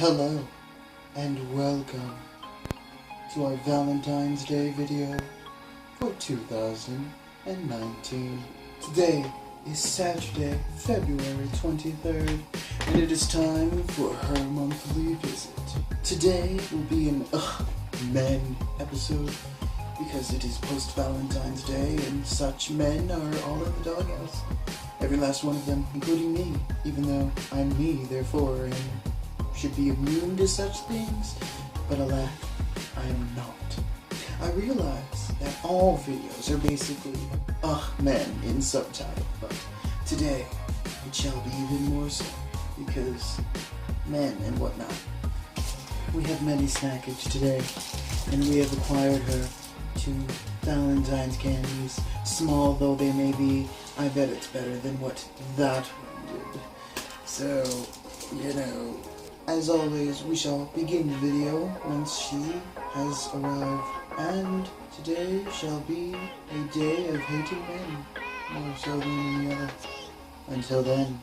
Hello, and welcome to our Valentine's Day video for 2019. Today is Saturday, February 23rd, and it is time for her monthly visit. Today will be an men episode, because it is post-Valentine's Day, and such men are all in the doghouse. Every last one of them, including me, even though I'm me, therefore, and should be immune to such things, but alack, I am not. I realize that all videos are basically, men in subtitle, but today, it shall be even more so, because men and whatnot. We have many snackage today, and we have acquired her 2 Valentine's candies, small though they may be. I bet it's better than what that one did. So, as always, we shall begin the video once she has arrived. And today shall be a day of hating men, more so than any other. Until then.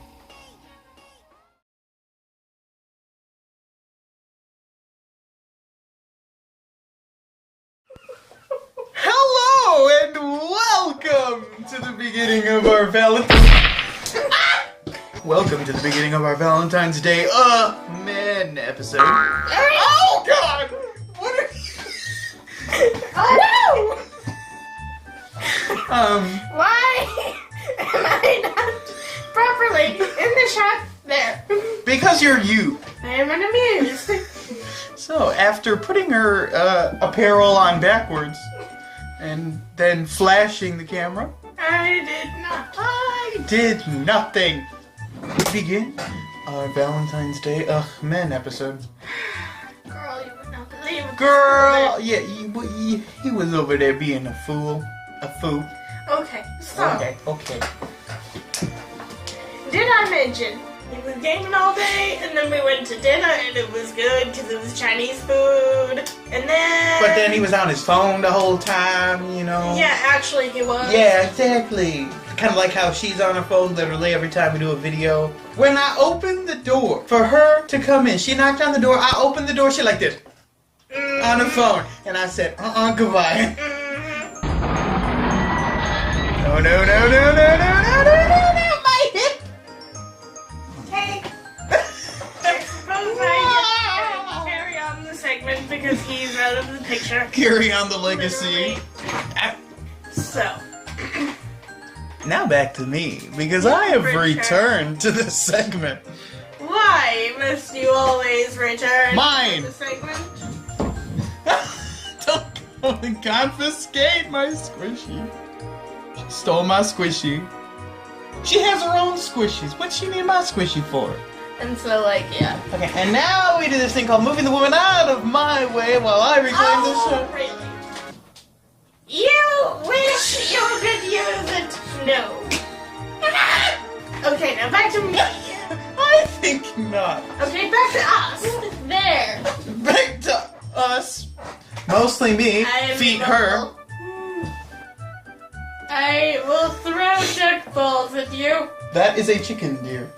Hello and welcome to the beginning of our Welcome to the beginning of our Valentine's Day men episode. Oh God! What are you? Oh no! Why am I not properly in the shot there? Because you're you. I am unamused. So after putting her apparel on backwards and then flashing the camera, I did nothing. We begin our Valentine's Day men episode. Girl, you would not believe it. Girl, yeah, he was over there being a fool. Okay, so. Okay. Did I mention we was gaming all day, and then we went to dinner, and it was good because it was Chinese food, and then. But then he was on his phone the whole time, you know. Yeah, actually he was. Yeah, exactly. Kind of like how she's on her phone literally every time we do a video. When I opened the door for her to come in, she knocked on the door, I opened the door, she like this. On her phone. And I said, goodbye. No, my hip. Hey. I suppose I carry on the segment because he's out of the picture. Carry on the legacy. So. Now back to me, because I have returned to this segment. Why must you always return Mine. to the segment? Don't go and confiscate my squishy. She stole my squishy. She has her own squishies. What's she need my squishy for? And so, yeah. Okay, and now we do this thing called moving the woman out of my way while I reclaim the show. Really? You wish you could use it? No. Okay, now back to me. I think not. Okay, back to us. There. Back to us. Mostly me. Feet her. I will throw duck balls at you. That is a chicken, dear.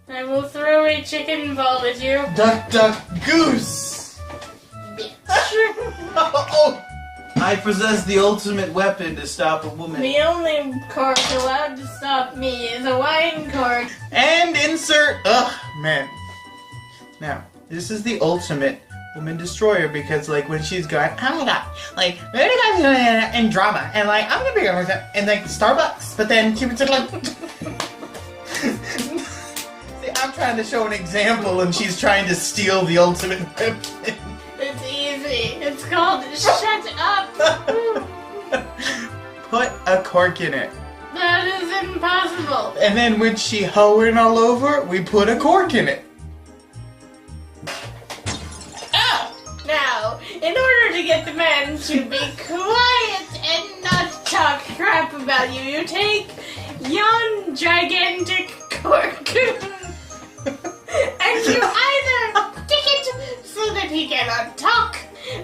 I will throw a chicken ball at you. Duck, duck, goose. Bitch. Oh. I possess the ultimate weapon to stop a woman. The only card allowed to stop me is a wine card. And insert, man. Now, this is the ultimate woman destroyer because, when she's going, oh my god, really guys in drama, and I'm gonna be going in Starbucks, but then she was just like, see, I'm trying to show an example, and she's trying to steal the ultimate weapon. It's easy. It's called shut up. Put a cork in it. That is impossible. And then when she hoeing all over, we put a cork in it. Now, in order to get the men to be quiet and not talk crap about you, you take yon gigantic cork and you either stick it so that he cannot talk,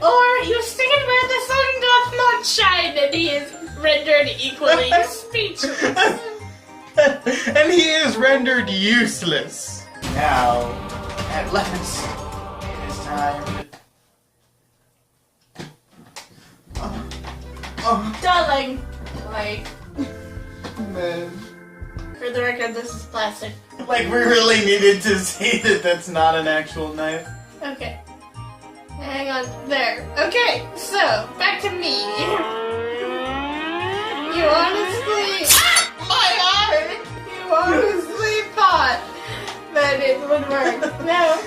or you stick it where the sun doth not shine and he is rendered equally speechless. And he is rendered useless. Now, at last, tired. Darling, like, Man. for the record, this is plastic. Like, we really needed to say that that's not an actual knife. Okay. Hang on. There. Okay, so, back to me. You honestly... My eye! You honestly thought that it would work. No.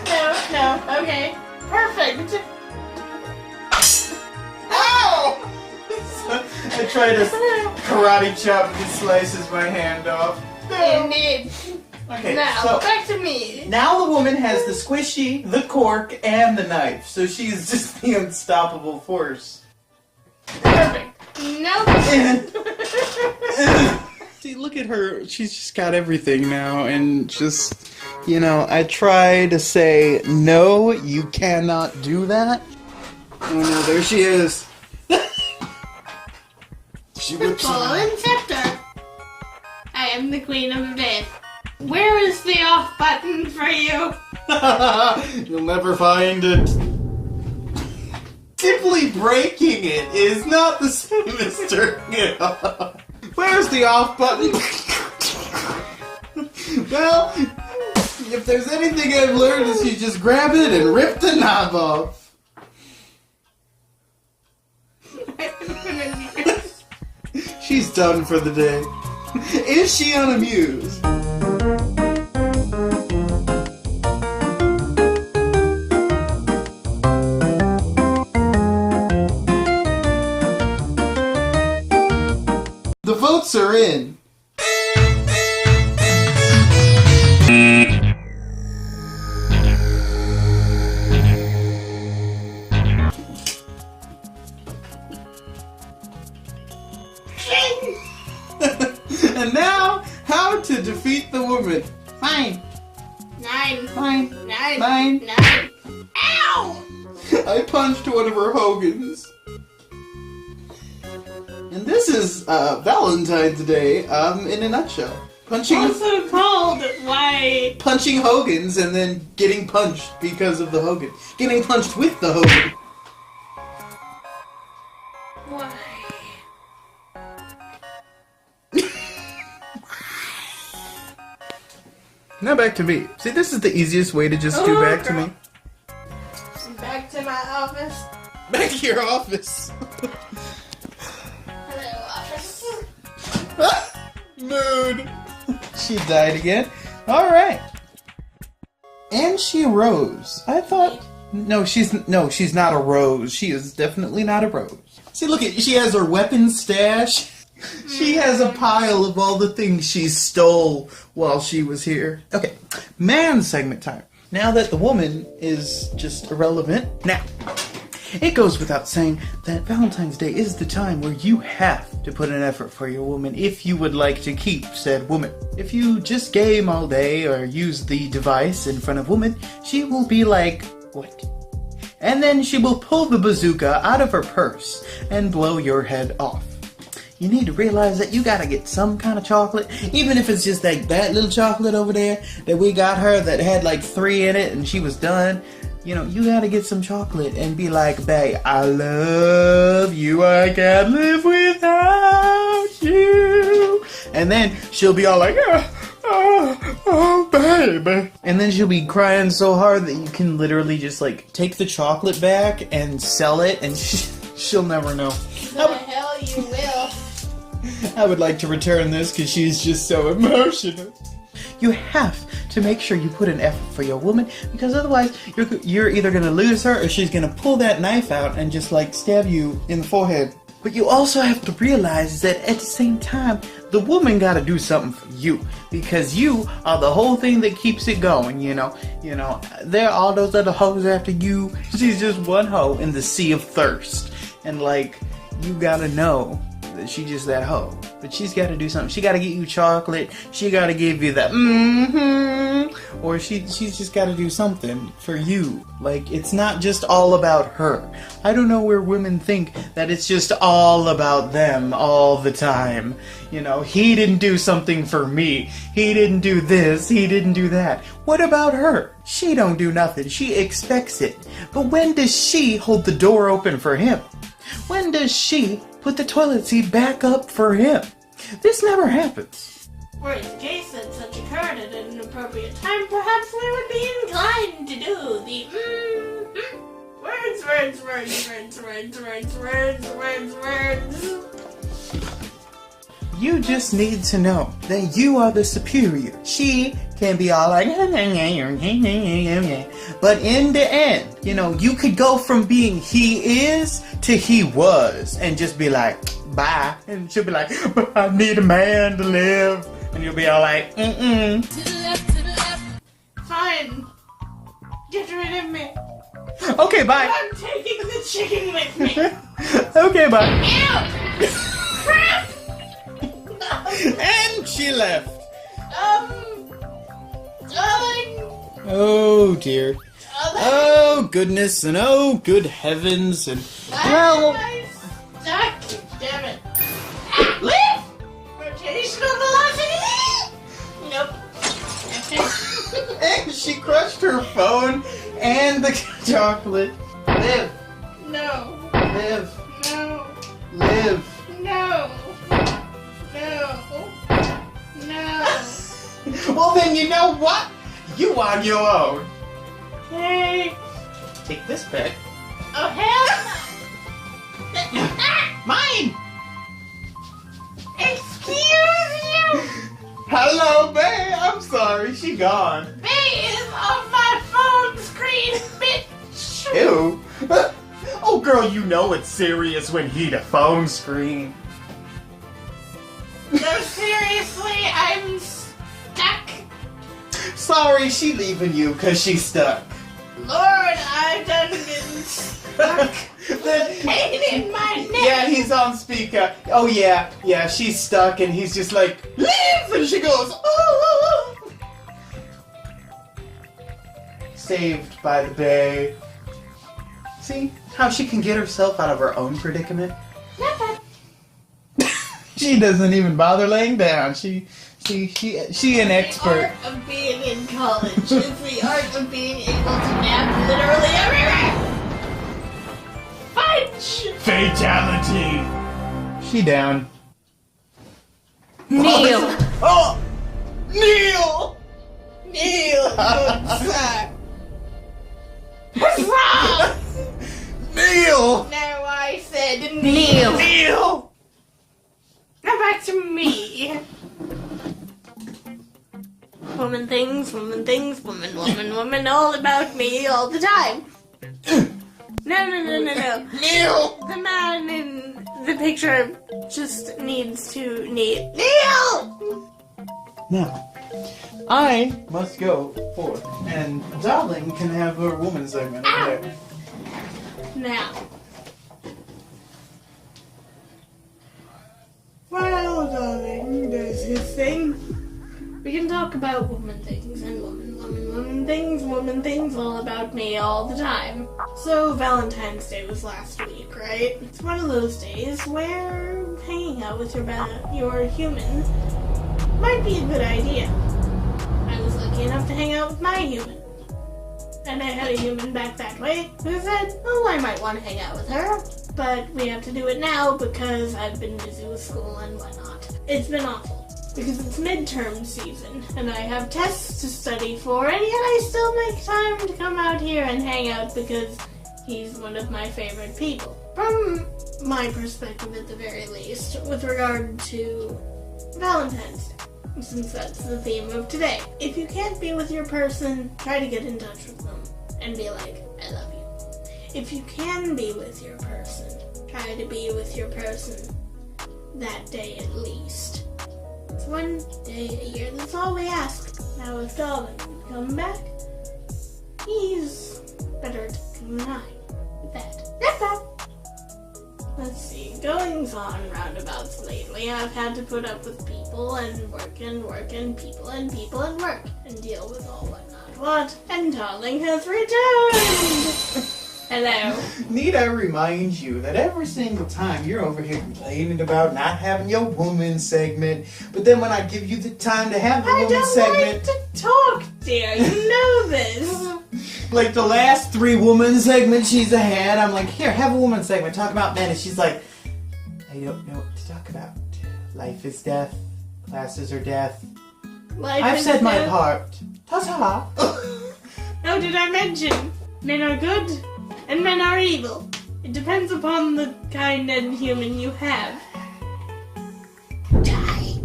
Okay. Perfect. Ow! I try to karate chop and slices my hand off. Indeed. Okay, Now, so back to me. now the woman has the squishy, the cork, and the knife, so she's just the unstoppable force. Perfect. Nope. See, look at her. She's just got everything now, and just, you know, I try to say, no, you cannot do that. Oh no, there she is. She whips Follow it. and scepter. I am the queen of the bed. Where is the off button for you? You'll never find it. Simply breaking it is not the same as turning it off. Where's the off button? Well, if there's anything I've learned is you just grab it and rip the knob off. She's done for the day. Is she unamused? The votes are in. And now, how to defeat the woman. Fine. 9. Fine. 9. Fine. 9. Ow! I punched one of her Hogans. And this is Valentine today, in a nutshell. Punching Also called why? punching Hogans and then getting punched because of the Hogan. Getting punched with the Hogan. Why? Now back to me. See, this is the easiest way to just do back to me. Back to my office. Back to your office. Hello, office. Mood. She died again. Alright. And she arose. I thought... No, she's not a rose. She is definitely not a rose. See, look at... She has her weapon stash. She has a pile of all the things she stole while she was here. Okay, man segment time. Now that the woman is just irrelevant. Now, it goes without saying that Valentine's Day is the time where you have to put an effort for your woman if you would like to keep said woman. If you just game all day or use the device in front of woman, she will be like, what? And then she will pull the bazooka out of her purse and blow your head off. You need to realize that you gotta get some kind of chocolate, even if it's just like that little chocolate over there that we got her that had like 3 in it and she was done. You know, you gotta get some chocolate and be like, babe, I love you, I can't live without you. And then she'll be all like, oh, baby. And then she'll be crying so hard that you can literally just like take the chocolate back and sell it and she'll never know. The hell you will. I would like to return this because she's just so emotional. You have to make sure you put an effort for your woman because otherwise you're either going to lose her or she's going to pull that knife out and just like stab you in the forehead. But you also have to realize that at the same time, the woman got to do something for you because you are the whole thing that keeps it going, you know. There are all those other hoes after you. She's just one hoe in the sea of thirst. And like, you got to know that she's just that hoe. But she's got to do something. She got to get you chocolate. She got to give you that or she's just got to do something for you. Like, it's not just all about her. I don't know where women think that it's just all about them all the time. You know, he didn't do something for me. He didn't do this. He didn't do that. What about her? She don't do nothing. She expects it. But when does she hold the door open for him? When does she put the toilet seat back up for him? This never happens. Were it the case that such occurred at an appropriate time, perhaps we would be inclined to do the words. You just need to know that you are the superior. She can be all like, but in the end, you know, you could go from being he is to he was and just be like, bye. And she'll be like, but I need a man to live. And you'll be all like, Fine. Get rid of me. Okay, bye. I'm taking the chicken with me. Okay, bye. Ew! Crap! And she left. Darling. Oh dear. Oh goodness, and oh good heavens, and well. Damn it. Lift! Rotational velocity! Nope. And she crushed her phone and the chocolate. Live. No. Live. No. Live. No. No. No. Well then, you know what? You on your own. Hey. Take this back. Oh, hell no. Mine! Excuse you. Hello, babe. I'm sorry. She gone. Bay is on my phone screen, bitch. Ew. Oh, girl, you know it's serious when he the phone screen. No, seriously, I'm stuck. Sorry, she leaving you because she's stuck. Lord, I've done been stuck. Pain in my neck. Yeah, he's on speaker. Oh yeah, she's stuck and he's just like, leave! And she goes, oh. Saved by the bay. See how she can get herself out of her own predicament? Never. She doesn't even bother laying down. She an expert. The art of being in college is the art of being able to nap literally everywhere. Fudge! Fatality. She down. Neil. Oh, Neil. Neil. Sir. What's wrong? Neil. No, I said Neil. Neil. Now back to me. Woman things, woman, all about me all the time. No. Neil. The man in the picture just needs to Neil! Now, I must go forth, and Darling can have her woman segment over there. Now. Well, darling, there's his thing. We can talk about woman things and woman things all about me all the time. So Valentine's Day was last week, right? It's one of those days where hanging out with your human might be a good idea. I was lucky enough to hang out with my human. And I had a human back that way who said, oh, I might want to hang out with her. But we have to do it now because I've been busy with school and whatnot. It's been awful. Because it's midterm season, and I have tests to study for, and yet I still make time to come out here and hang out because he's one of my favorite people. From my perspective, at the very least, with regard to Valentine's Day, since that's the theme of today. If you can't be with your person, try to get in touch with them and be like, I love you. If you can be with your person, try to be with your person that day at least. It's one day a year, that's all we ask. Now if Darling would come back, he's better at cooking than I with that. That's that. let's see, goings on roundabouts lately. I've had to put up with people and work and work and people and work and deal with all what. And darling has returned! Hello. Need I remind you that every single time you're over here complaining about not having your woman segment, but then when I give you the time to have the woman segment... I don't like to talk, dear. You know this. Like the last 3 woman segments she's had, I'm like, here, have a woman segment, talk about men. And she's like, I don't know what to talk about. Life is death. Classes are death. I've said my part. Ta-ta. How did I mention? Men are good and men are evil. It depends upon the kind and human you have. Die.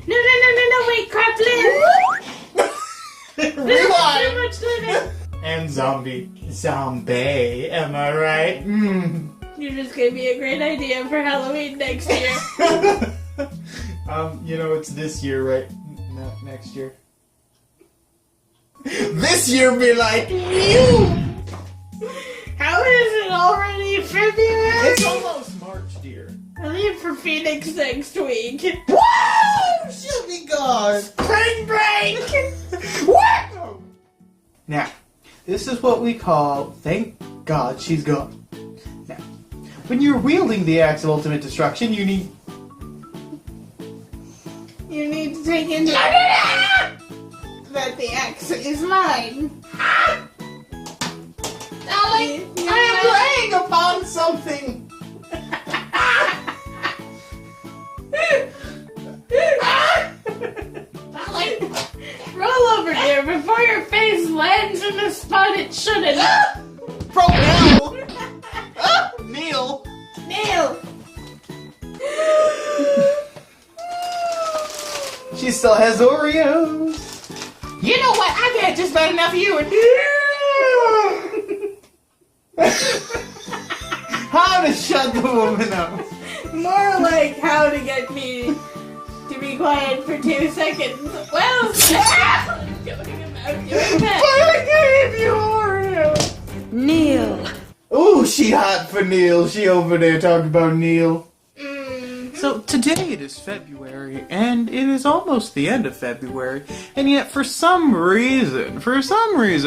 No, wait, crap, live! Rewind! Too much living. And zombie, am I right? You just gave me a great idea for Halloween next year. It's this year, right? No, next year. This year be like you! How is it already February? It's almost March, dear. I leave for Phoenix next week. Woo! She'll be gone! Spring break! Woo! Now, this is what we call, thank God she's gone. Now, when you're wielding the axe of ultimate destruction, you need to take into account that the axe is mine. Darling, I am playing upon something. Darling, roll over here before your face lands in the spot it shouldn't. Bro, Neil! Neil! Neil! She still has Oreos. You know what? I've had just about enough of you. How to shut the woman up. More like how to get me to be quiet for 2 seconds. Well, I'm going about doing that. I gave you Oreos. Neil. Ooh, she hot for Neil. She over there talking about Neil. Mm-hmm. So today it is February, and it is almost the end of February, and yet for some reason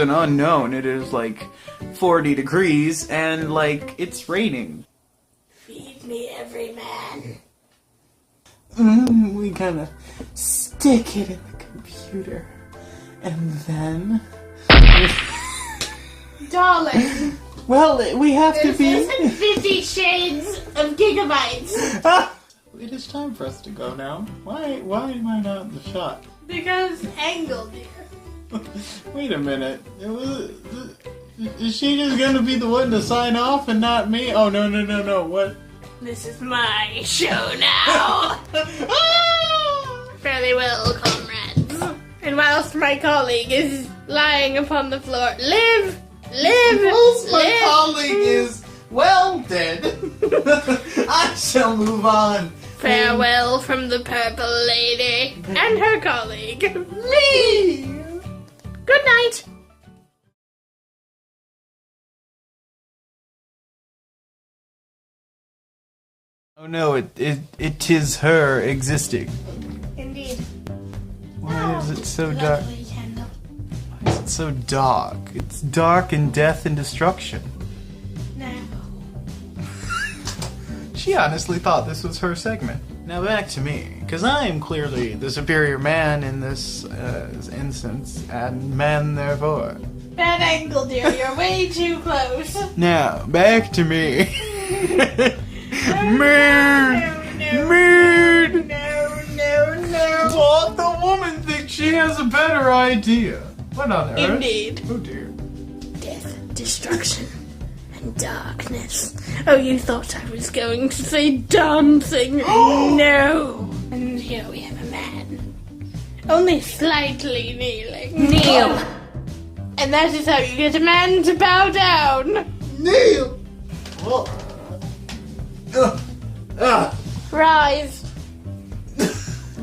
unknown, it is like 40 degrees, and like it's raining. Feed me every man. We kind of stick it in the computer, and then... Darling. Well, we have to be... This isn't 50 Shades of Gigabytes. It is time for us to go now. Why am I not in the shot? Because angle, dear. Wait a minute. Is she just gonna be the one to sign off and not me? Oh, no. What? This is my show now. Fairly well, comrades. And whilst my colleague is lying upon the floor, live! Whilst my colleague is, well, dead, I shall move on. Farewell from the purple lady and her colleague. Leave! Good night. Oh no, it is her existing. Indeed. Why is it so dark? Lovely candle. Why is it so dark? It's dark in death and destruction. No. She honestly thought this was her segment. Now back to me, because I am clearly the superior man in this instance, and man therefore. Bad angle, dear. You're way too close. Now, back to me. No. What? The woman thinks she has a better idea. What on earth? Indeed. Oh dear. Death, destruction, and darkness. Oh, you thought I was going to say dancing. No. And here we have a man. Only slightly kneeling. Kneel. And that is how you get a man to bow down. Kneel! Well. Rise.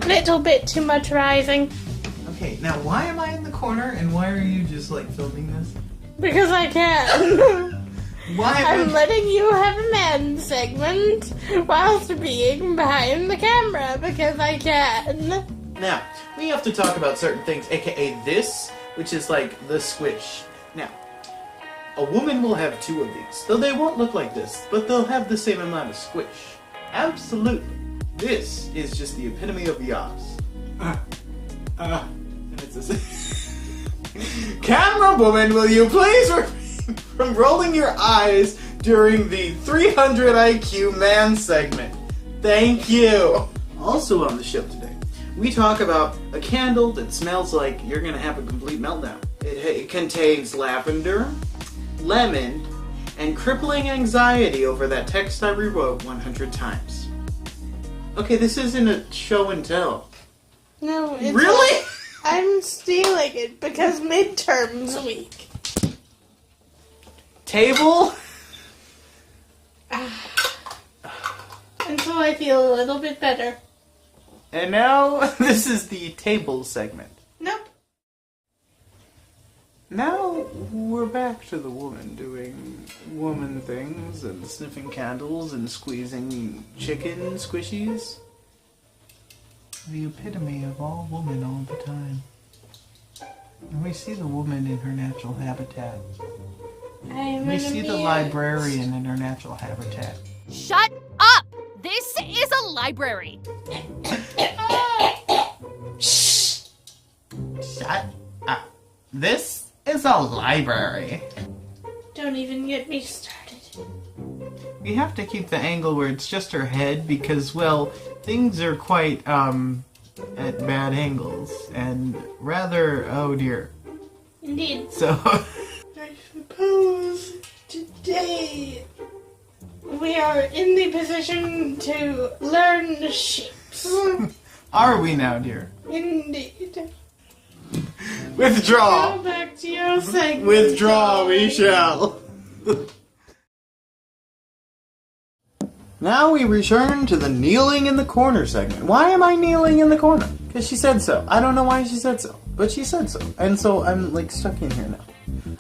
Little bit too much rising. Okay, now why am I in the corner and why are you just like filming this? Because I can. Why I'm am I... letting you have a man segment whilst being behind the camera because I can. Now, we have to talk about certain things, aka this, which is like the squish. Now, a woman will have 2 of these, though they won't look like this, but they'll have the same amount of squish. Absolutely. This is just the epitome of yas. And it's this. Camera woman, will you please refrain from rolling your eyes during the 300 IQ man segment? Thank you. Also on the show today, we talk about a candle that smells like you're gonna have a complete meltdown. It contains lavender, lemon, and crippling anxiety over that text I rewrote 100 times. Okay, this isn't a show and tell. No, it's Really? I'm stealing it because midterms week. Table? And so I feel a little bit better. And now, this is the table segment. Nope. Now, we're back to the woman doing woman things and sniffing candles and squeezing chicken squishies. The epitome of all woman all the time. And we see the woman in her natural habitat. We see the librarian in her natural habitat. Shut up! This is a library. Shut up. This is a library. Don't even get me started. We have to keep the angle where it's just her head because, well, things are quite, at bad angles and rather, oh dear. Indeed. So, I suppose today we are in the position to learn the shapes. are we now, dear? Indeed. Withdraw! Go back to your segment. Withdraw, we shall. Now we return to the kneeling in the corner segment. Why am I kneeling in the corner? Because she said so. I don't know why she said so, but she said so. And so I'm like stuck in here now.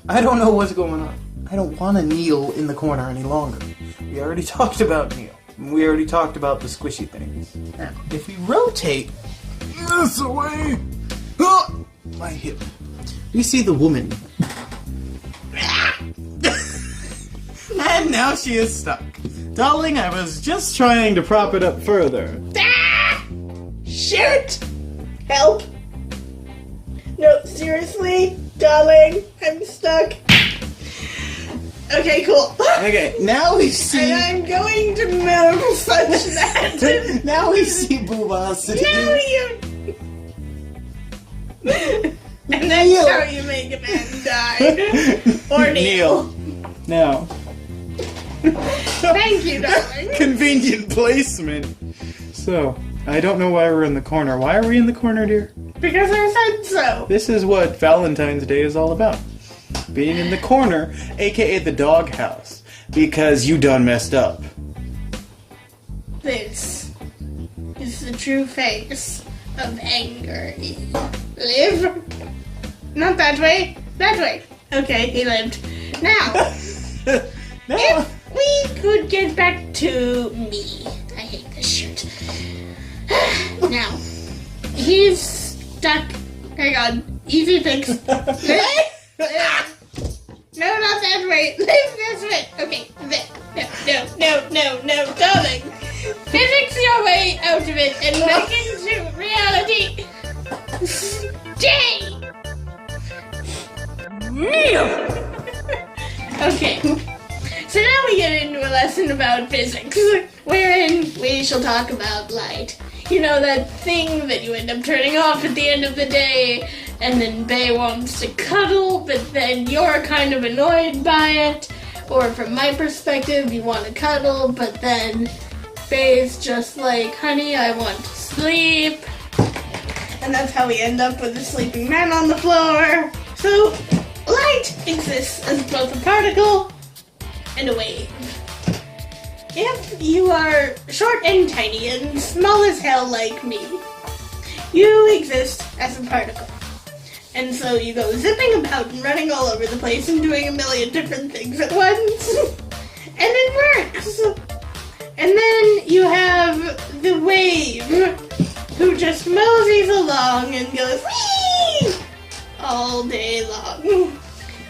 I don't know what's going on. I don't want to kneel in the corner any longer. We already talked about kneel. We already talked about the squishy things. Now, if we rotate this away, my hip, we see the woman. And now she is stuck. Darling, I was just trying to prop it up further. Ah! Shoot! Help! No, seriously? Darling, I'm stuck. Okay, cool. Okay, now we see... And I'm going to move such that... now we see Booba sitting... Now you... And that's how you make a man die. Or kneel. Now. Thank you, darling. Convenient placement. So, I don't know why we're in the corner. Why are we in the corner, dear? Because I said so. This is what Valentine's Day is all about. Being in the corner, aka the doghouse. Because you done messed up. This is the true face of anger. Live. Not that way. That way. Okay, he lived. Now, if we could get back to me. I hate this shirt. Now, he's stuck. Hang on. Easy fix. No, not that way. Live this way. Okay. No, darling. Physics your way out of it and make it into reality. Stay. Okay. So now we get into a lesson about physics, wherein we shall talk about light. You know, that thing that you end up turning off at the end of the day, and then Bae wants to cuddle, but then you're kind of annoyed by it. Or from my perspective, you want to cuddle, but then Bae's just like, honey, I want to sleep. And that's how we end up with a sleeping man on the floor. So, light exists as both a particle and a wave. If you are short and tiny and small as hell like me, you exist as a particle. And so you go zipping about and running all over the place and doing a million different things at once. And it works. And then you have the wave, who just moseys along and goes whee all day long.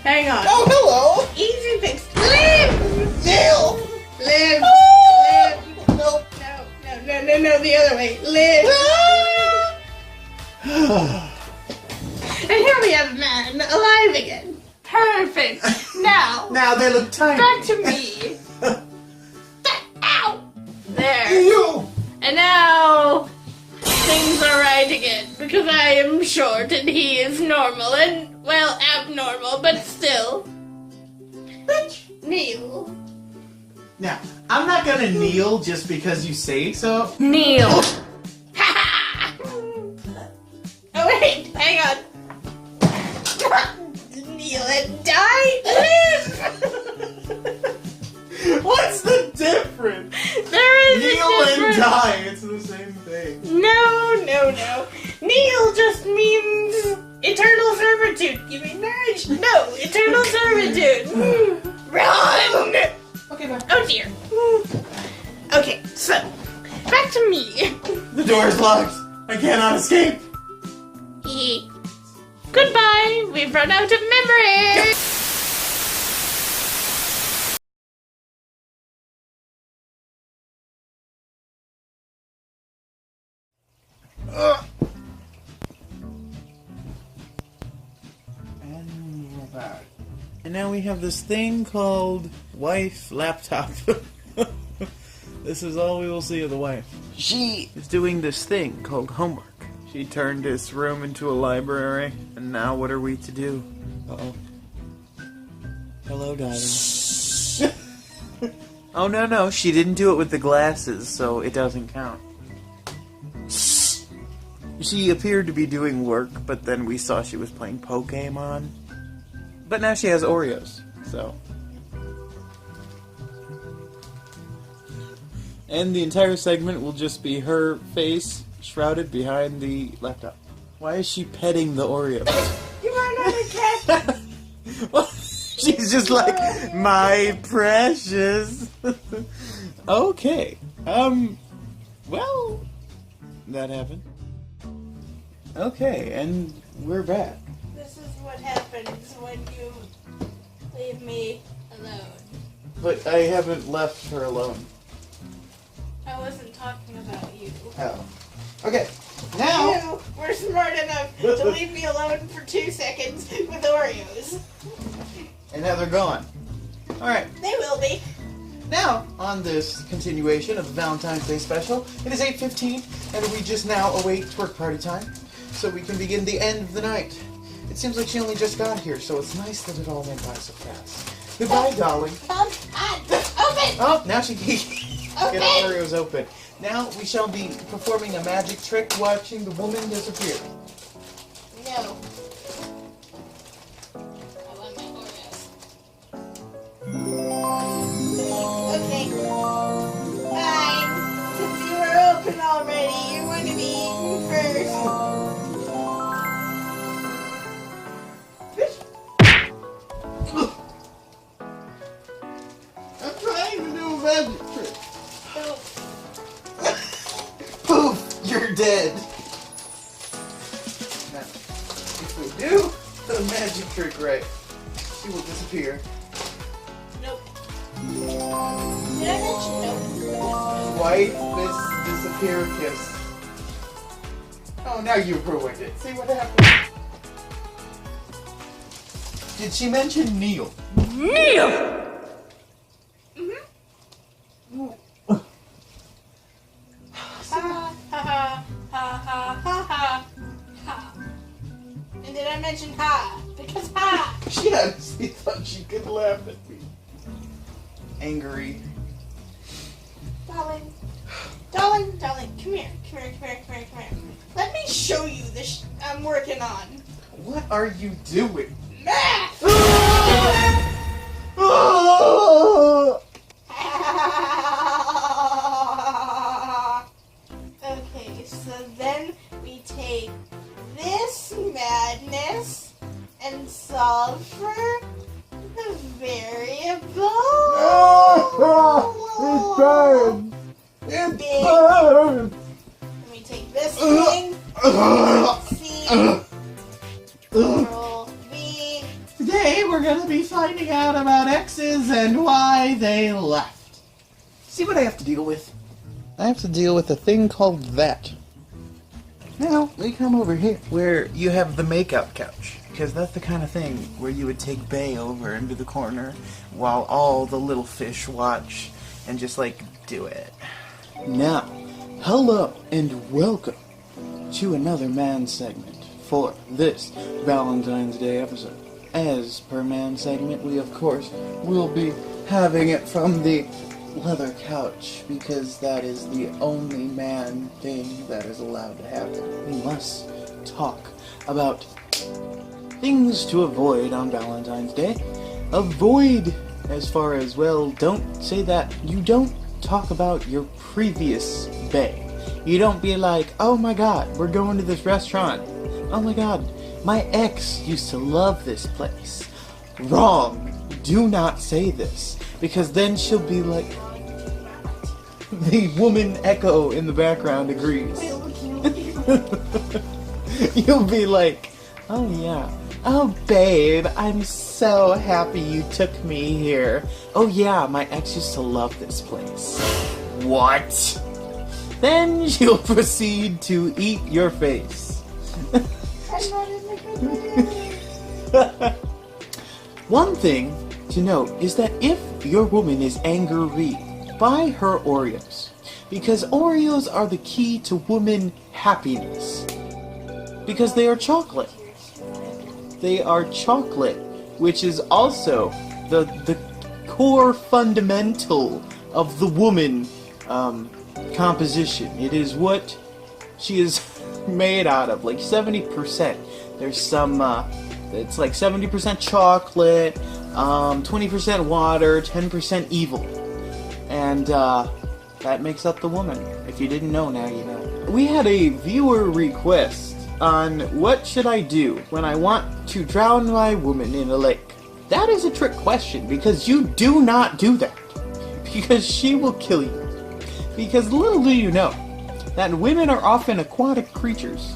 Hang on. Oh, hello! Easy fix. Live! Neil! Live! Oh! Live! Nope. No, the other way. Live! And here we have man alive again. Perfect. Now Now they look tiny. back to me. Ow! There. You! And now things are right again because I am short and he is normal and, well, abnormal, but still. Bitch. Neil. Now, I'm not gonna kneel just because you say so. Neil. Oh wait, hang on. Kneel and die. What's the difference? There is Kneel a and difference. die. It's the same thing. No. Kneel just means eternal servitude. You mean marriage? No, eternal servitude. Run! Okay, bye. Oh dear. Okay, so back to me. The door's locked. I cannot escape. Goodbye. We've run out of memory. And we're back. And now we have this thing called wife laptop. This is all we will see of the wife. She is doing this thing called homework. She turned this room into a library, and now what are we to do? Uh-oh. Hello, darling. Oh, no, she didn't do it with the glasses, so it doesn't count. She appeared to be doing work, but then we saw she was playing Pokemon. But now she has Oreos, so. And the entire segment will just be her face shrouded behind the laptop. Why is she petting the Oreos? You are not a cat. Well, she's just like, my precious. Okay. Well, that happened. Okay, and we're back. This is what happens when you leave me alone. But I haven't left her alone. I wasn't talking about you. Oh. Okay, now... You were smart enough to leave me alone for 2 seconds with Oreos. And now they're gone. Alright, They will be. now, on this continuation of the Valentine's Day special, it is 8:15, and we just now await twerk party time, so we can begin the end of the night. It seems like she only just got here, so it's nice that it all went by so fast. Goodbye, darling. Come on. Open. Oh, now she can get Open. Oreos open. Now we shall be performing a magic trick watching the woman disappear. No. I want my Oreos. Okay. Fine. Since you were open already, you're going to be eaten first. I'm trying to do a magic trick. Oh. Poof! You're dead. Now, if we do the magic trick right, she will disappear. Nope. Did I mention nope? White disappear kiss. Oh, now you ruined it. See what happened? Did she mention Neil? Neil! Ha ha ha ha ha ha ha. And did I mention ha? Because ha! She honestly thought she could laugh at me. Angry. Darling, come here. Let me show you this I'm working on. What are you doing? Math! Okay, so then we take this madness finding out about exes and why they left. See what I have to deal with? I have to deal with a thing called that. Now, we come over here, where you have the makeout couch. Because that's the kind of thing where you would take Bay over into the corner while all the little fish watch and just, like, do it. Now, hello and welcome to another man segment for this Valentine's Day episode. As per man segment, we, of course, will be having it from the leather couch, because that is the only man thing that is allowed to happen. We must talk about things to avoid on Valentine's Day. Avoid as far as, well, don't say that. You don't talk about your previous bae. You don't be like, oh my god, we're going to this restaurant. Oh my god, my ex used to love this place. Wrong. Do not say this. Because then she'll be like, the woman echo in the background agrees. You'll be like, oh yeah. Oh babe, I'm so happy you took me here. Oh yeah, my ex used to love this place. What? Then she'll proceed to eat your face. One thing to note is that if your woman is angry, buy her Oreos. Because Oreos are the key to woman happiness. Because they are chocolate. They are chocolate, which is also the core fundamental of the woman composition. It is what she is made out of, like 70%. There's some, it's like 70% chocolate, 20% water, 10% evil. And that makes up the woman. If you didn't know, now you know. We had a viewer request on what should I do when I want to drown my woman in a lake. That is a trick question, because you do not do that. Because she will kill you. Because little do you know that women are often aquatic creatures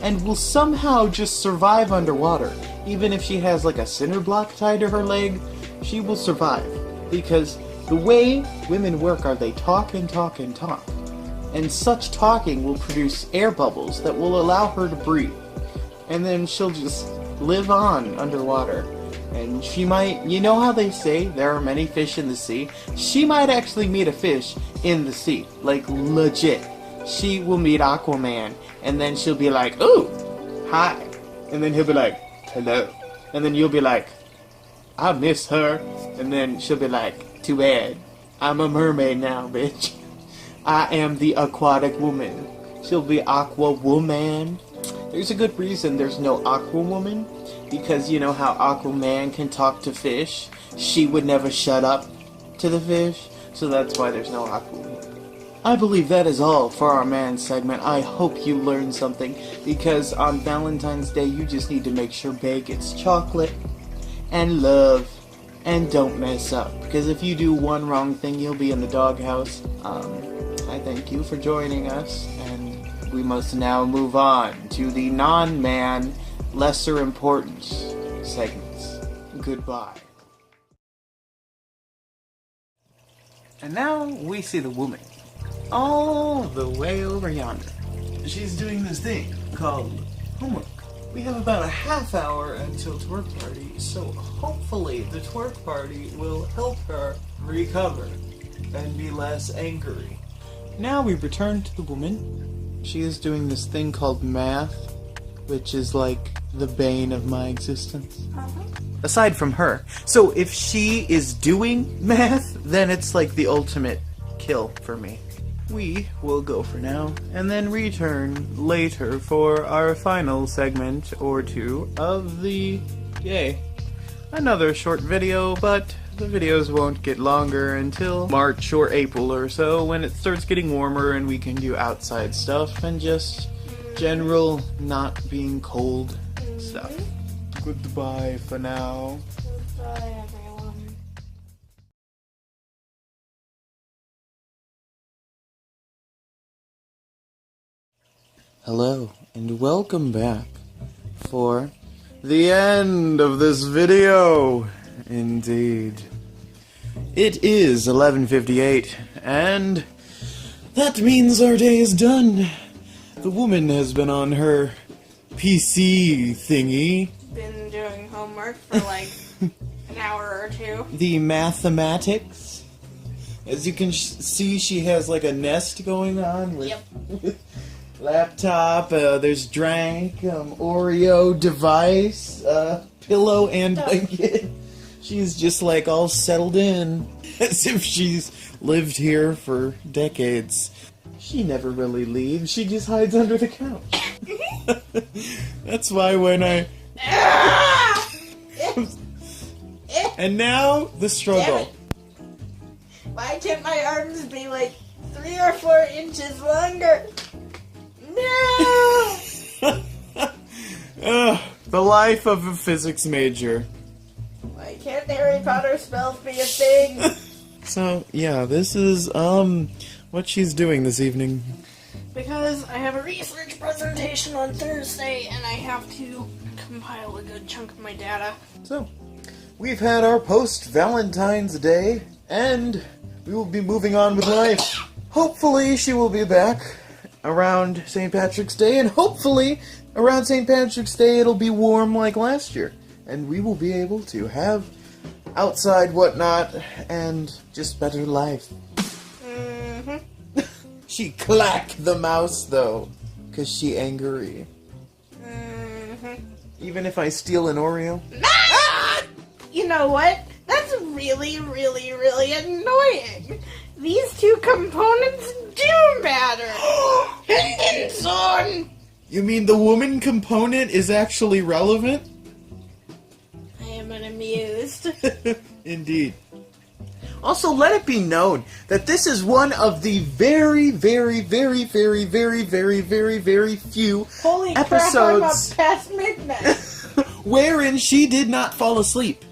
and will somehow just survive underwater. Even if she has like a cinder block tied to her leg, she will survive. Because the way women work are they talk and talk and talk. And such talking will produce air bubbles that will allow her to breathe. And then she'll just live on underwater. And she might, you know how they say there are many fish in the sea? She might actually meet a fish in the sea. Like, legit. She will meet Aquaman. And then she'll be like, ooh, hi. And then he'll be like, hello. And then you'll be like, I miss her. And then she'll be like, too bad. I'm a mermaid now, bitch. I am the aquatic woman. She'll be Aqua Woman. There's a good reason there's no Aqua Woman. Because you know how Aquaman can talk to fish? She would never shut up to the fish. So that's why there's no Aqua Woman. I believe that is all for our man segment. I hope you learned something. Because on Valentine's Day, you just need to make sure Bae gets chocolate and love. And don't mess up. Because if you do one wrong thing, you'll be in the doghouse. I thank you for joining us, and we must now move on to the non-man, lesser importance segments. Goodbye. And now we see the woman, all the way over yonder. She's doing this thing called homework. We have about a half hour until twerk party, so hopefully the twerk party will help her recover and be less angry. Now we return to the woman. She is doing this thing called math, which is like the bane of my existence. Aside from her. So if she is doing math, then it's like the ultimate kill for me. We will go for now, and then return later for our final segment or two of the yay. Another short video, but the videos won't get longer until March or April or so, when it starts getting warmer and we can do outside stuff and just general not being cold stuff. Goodbye for now. Bye, everyone. Hello, and welcome back for the end of this video. Indeed. It is 11:58, and that means our day is done. The woman has been on her PC thingy. Been doing homework for like an hour or two. The mathematics. As you can see, she has like a Nest going on with, with laptop. There's drank, Oreo device, pillow and blanket. She's just like all settled in, as if she's lived here for decades. She never really leaves. She just hides under the couch. That's why when I... And now, the struggle. Why can't my arms be like 3 or 4 inches longer? No! The life of a physics major. Why can't Harry Potter spells be a thing? So, yeah, this is, what she's doing this evening. Because I have a research presentation on Thursday, and I have to compile a good chunk of my data. So, we've had our post-Valentine's Day, and we will be moving on with life. Hopefully she will be back around St. Patrick's Day, and hopefully around St. Patrick's Day it'll be warm like last year, and we will be able to have outside whatnot and just better life. She clacked the mouse though, 'cause she angry. Even if I steal an Oreo? You know what? That's really, really, really annoying. These two components do matter. And son! You mean the woman component is actually relevant? I am unamused. Indeed. Also, let it be known that this is one of the very, very, very, very, very, very, very, very few Holy episodes crap, I'm up past midnight. wherein she did not fall asleep.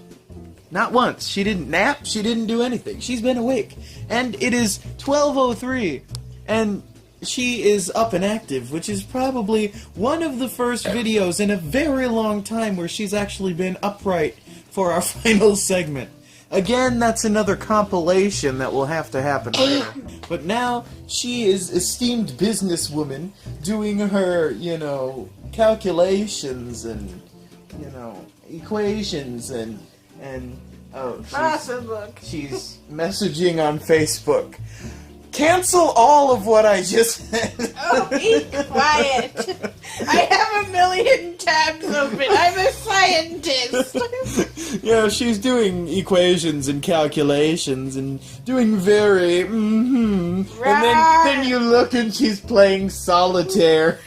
Not once. She didn't nap. She didn't do anything. She's been awake. And it is 12:03. And she is up and active, which is probably one of the first videos in a very long time where she's actually been upright for our final segment. Again, that's another compilation that will have to happen later. But now, she is esteemed businesswoman doing her, calculations and, equations and she's messaging on Facebook. Cancel all of what I just said. Oh, be quiet. I have a million tabs open. I'm a scientist. Yeah, she's doing equations and calculations and doing very, And then you look and she's playing solitaire.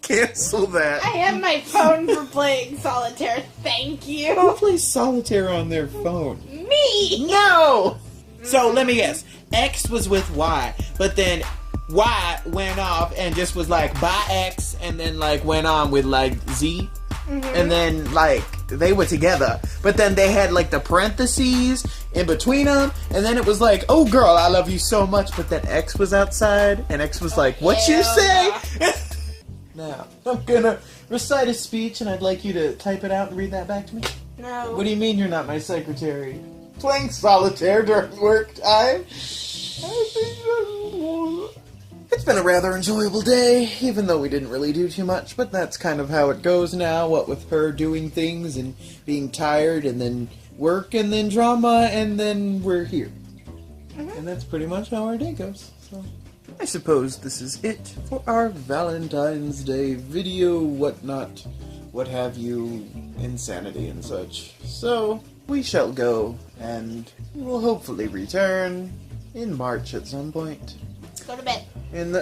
Cancel that. I have my phone for playing solitaire. Thank you. Who plays solitaire on their phone? Me. No! So, let me guess. X was with Y, but then Y went off and just was like, bye X, and then, went on with, Z. And then, they were together. But then they had, the parentheses in between them, and then it was like, oh, girl, I love you so much, but then X was outside, and X was like, what you say? Now, I'm gonna recite a speech, and I'd like you to type it out and read that back to me. No. What do you mean you're not my secretary? Playing solitaire during work time? It's been a rather enjoyable day, even though we didn't really do too much, but that's kind of how it goes now, what with her doing things and being tired, and then work, and then drama, and then we're here. And that's pretty much how our day goes. So I suppose this is it for our Valentine's Day video, whatnot, what have you, insanity and such. So we shall go, and we will hopefully return in March at some point. Go to bed. Now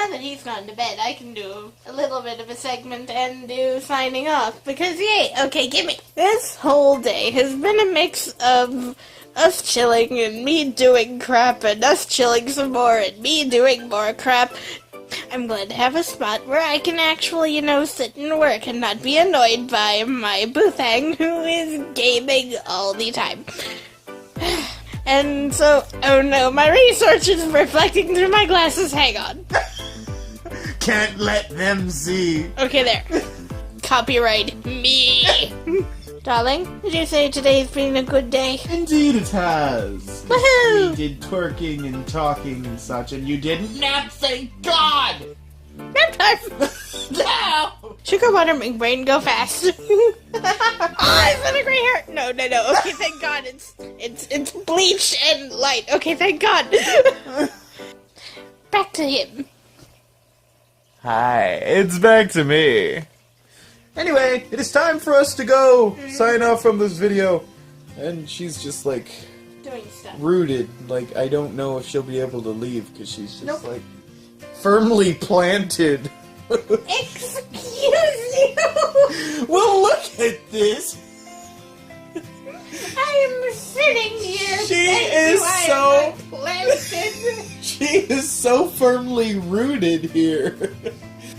that he's gone to bed, I can do a little bit of a segment and do signing off. Because, yay, okay, gimme. This whole day has been a mix of us chilling and me doing crap and us chilling some more and me doing more crap. I'm glad to have a spot where I can actually, sit and work and not be annoyed by my boothang who is gaming all the time. And so, oh no, my research is reflecting through my glasses. Hang on. Can't let them see. Okay, there. copyright me. Darling, did you say today's been a good day? Indeed it has. Woohoo! We did twerking and talking and such, and you didn't nap, thank God! Nap time! No! Sugar water make brain go fast. Oh, is that a gray hair? No. Okay, thank God. It's bleach and light. Okay, thank God. Back to him. Hi, it's back to me. Anyway, it is time for us to go sign off from this video. And she's just like Doing stuff. rooted. Like, I don't know if she'll be able to leave because she's just Nope. like firmly planted. Excuse you. Well, look at this. I am sitting here. She Thank is you, I so- am planted. She is so firmly rooted here.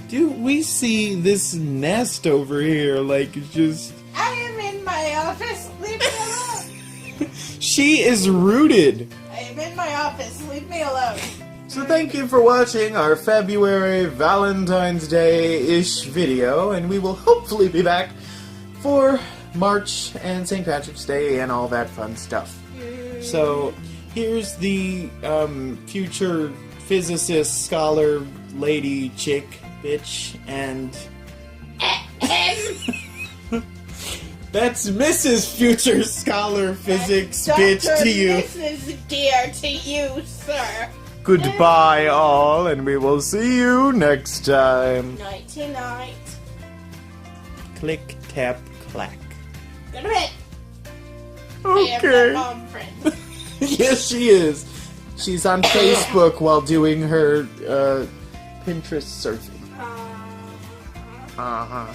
Dude, we see this nest over here, like, it's just... I am in my office. Leave me alone. She is rooted. I am in my office. Leave me alone. So thank you for watching our February Valentine's Day-ish video, and we will hopefully be back for March and St. Patrick's Day and all that fun stuff. So here's the future physicist, scholar, lady, chick, bitch, and... That's Mrs. Future Scholar Physics bitch to you. This is dear to you, sir. Goodbye all, and we will see you next time. Nighty night. Click, tap, clack. Go to bed. I am Okay. my mom friend. Yes, she is. She's on Facebook while doing her Pinterest surfing. Uh-huh.